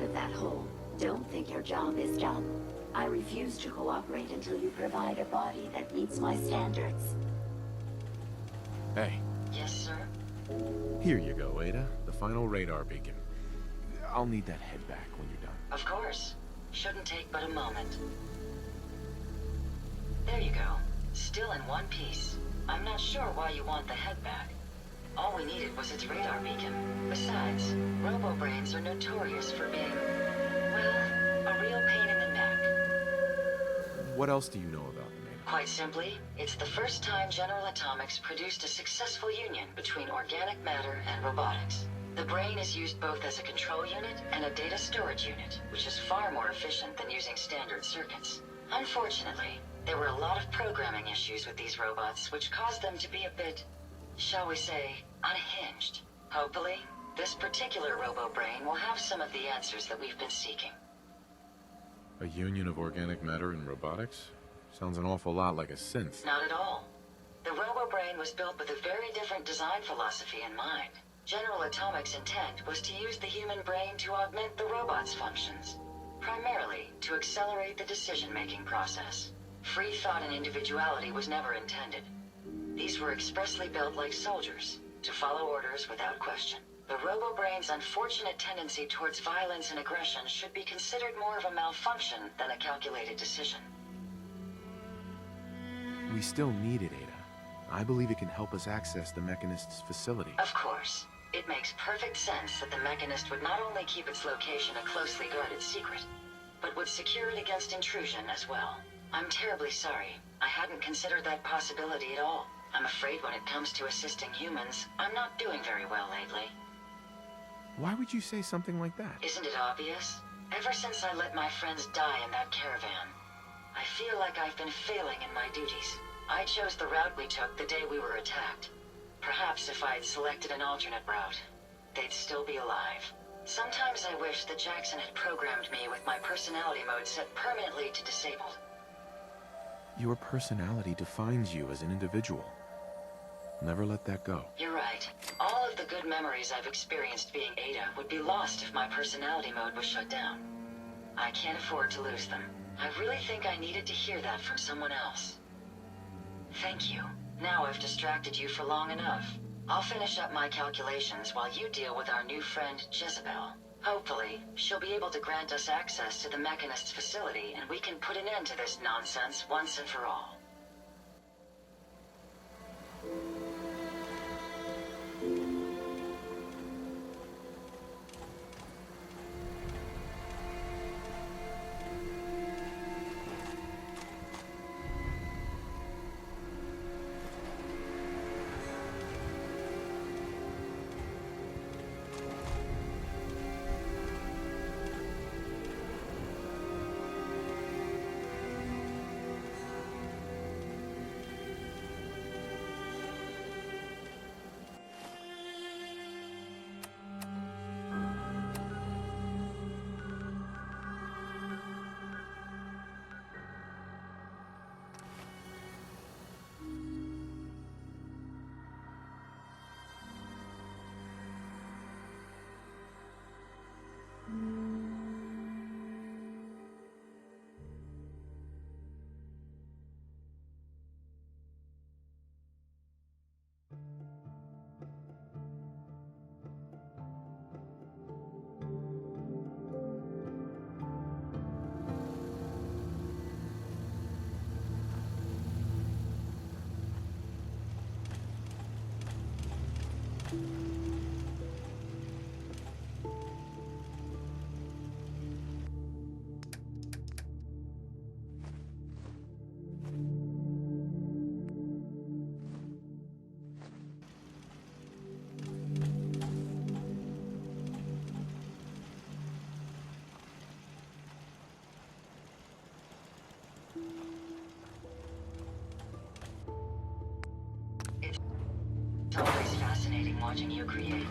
out of that hole. Don't think your job is done. I refuse to cooperate until you provide a body that meets my standards. Hey. Yes, sir? Here you go, Ada. The final radar beacon. I'll need that head back when you're done. Of course. Shouldn't take but a moment. There you go. Still in one piece. I'm not sure why you want the head back. All we needed was its radar beacon. Besides, robo-brains are notorious for being, well, a real pain in the neck. What else do you know about them, Ada? Quite simply, it's the first time General Atomics produced a successful union between organic matter and robotics. The brain is used both as a control unit and a data storage unit, which is far more efficient than using standard circuits. Unfortunately, there were a lot of programming issues with these robots, which caused them to be a bit, shall we say, unhinged. Hopefully, this particular robo-brain will have some of the answers that we've been seeking. A union of organic matter and robotics? Sounds an awful lot like a synth. Not at all. The robo-brain was built with a very different design philosophy in mind. General Atomics' intent was to use the human brain to augment the robot's functions, primarily to accelerate the decision-making process. Free thought and individuality was never intended. These were expressly built like soldiers, to follow orders without question. The robo-brain's unfortunate tendency towards violence and aggression should be considered more of a malfunction than a calculated decision. We still need it, Ada. I believe it can help us access the Mechanist's facility. Of course. It makes perfect sense that the Mechanist would not only keep its location a closely guarded secret, but would secure it against intrusion as well. I'm terribly sorry. I hadn't considered that possibility at all. I'm afraid when it comes to assisting humans, I'm not doing very well lately. Why would you say something like that? Isn't it obvious? Ever since I let my friends die in that caravan, I feel like I've been failing in my duties. I chose the route we took the day we were attacked. Perhaps if I had selected an alternate route, they'd still be alive. Sometimes I wish that Jackson had programmed me with my personality mode set permanently to disabled. Your personality defines you as an individual. Never let that go. You're right. All of the good memories I've experienced being Ada would be lost if my personality mode was shut down. I can't afford to lose them. I really think I needed to hear that from someone else. Thank you. Now I've distracted you for long enough. I'll finish up my calculations while you deal with our new friend, Jezebel. Hopefully, she'll be able to grant us access to the Mechanist's facility, and we can put an end to this nonsense once and for all. It's always fascinating watching you create.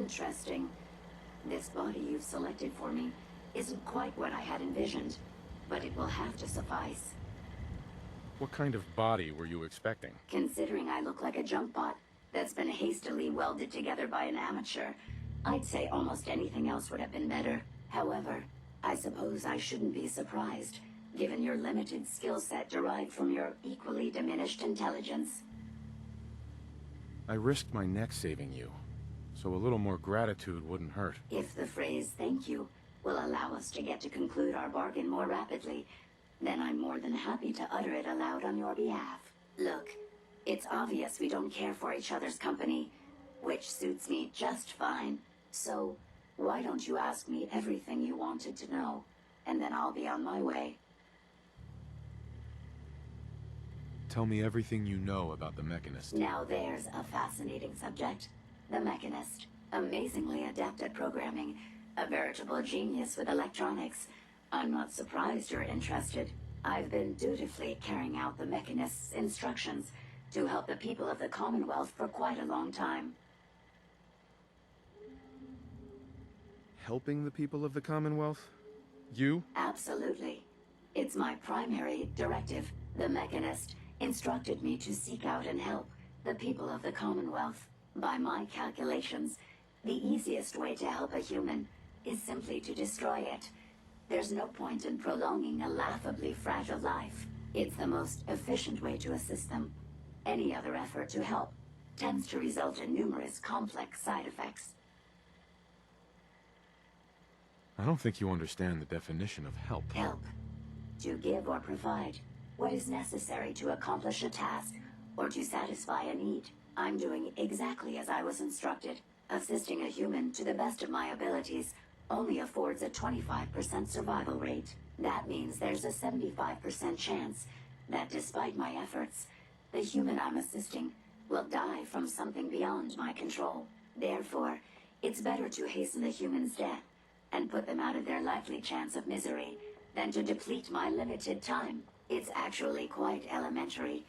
Interesting. This body you've selected for me isn't quite what I had envisioned, but it will have to suffice. What kind of body were you expecting? Considering I look like a junk bot that's been hastily welded together by an amateur, I'd say almost anything else would have been better. However, I suppose I shouldn't be surprised, given your limited skill set derived from your equally diminished intelligence. I risked my neck saving you, so a little more gratitude wouldn't hurt. If the phrase "thank you" will allow us to get to conclude our bargain more rapidly, then I'm more than happy to utter it aloud on your behalf. Look, it's obvious we don't care for each other's company, which suits me just fine. So, why don't you ask me everything you wanted to know, and then I'll be on my way. Tell me everything you know about the Mechanist. Now there's a fascinating subject. The Mechanist. Amazingly adept at programming. A veritable genius with electronics. I'm not surprised you're interested. I've been dutifully carrying out the Mechanist's instructions to help the people of the Commonwealth for quite a long time. Helping the people of the Commonwealth? You? Absolutely. It's my primary directive. The Mechanist instructed me to seek out and help the people of the Commonwealth. By my calculations, the easiest way to help a human is simply to destroy it. There's no point in prolonging a laughably fragile life. It's the most efficient way to assist them. Any other effort to help tends to result in numerous complex side effects. I don't think you understand the definition of help. Help. To give or provide what is necessary to accomplish a task or to satisfy a need. I'm doing exactly as I was instructed. Assisting a human to the best of my abilities only affords a 25% survival rate. That means there's a 75% chance that despite my efforts, the human I'm assisting will die from something beyond my control. Therefore, it's better to hasten the human's death and put them out of their likely chance of misery than to deplete my limited time. It's actually quite elementary,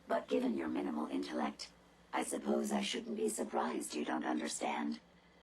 but given your minimal intellect, I suppose I shouldn't be surprised you don't understand.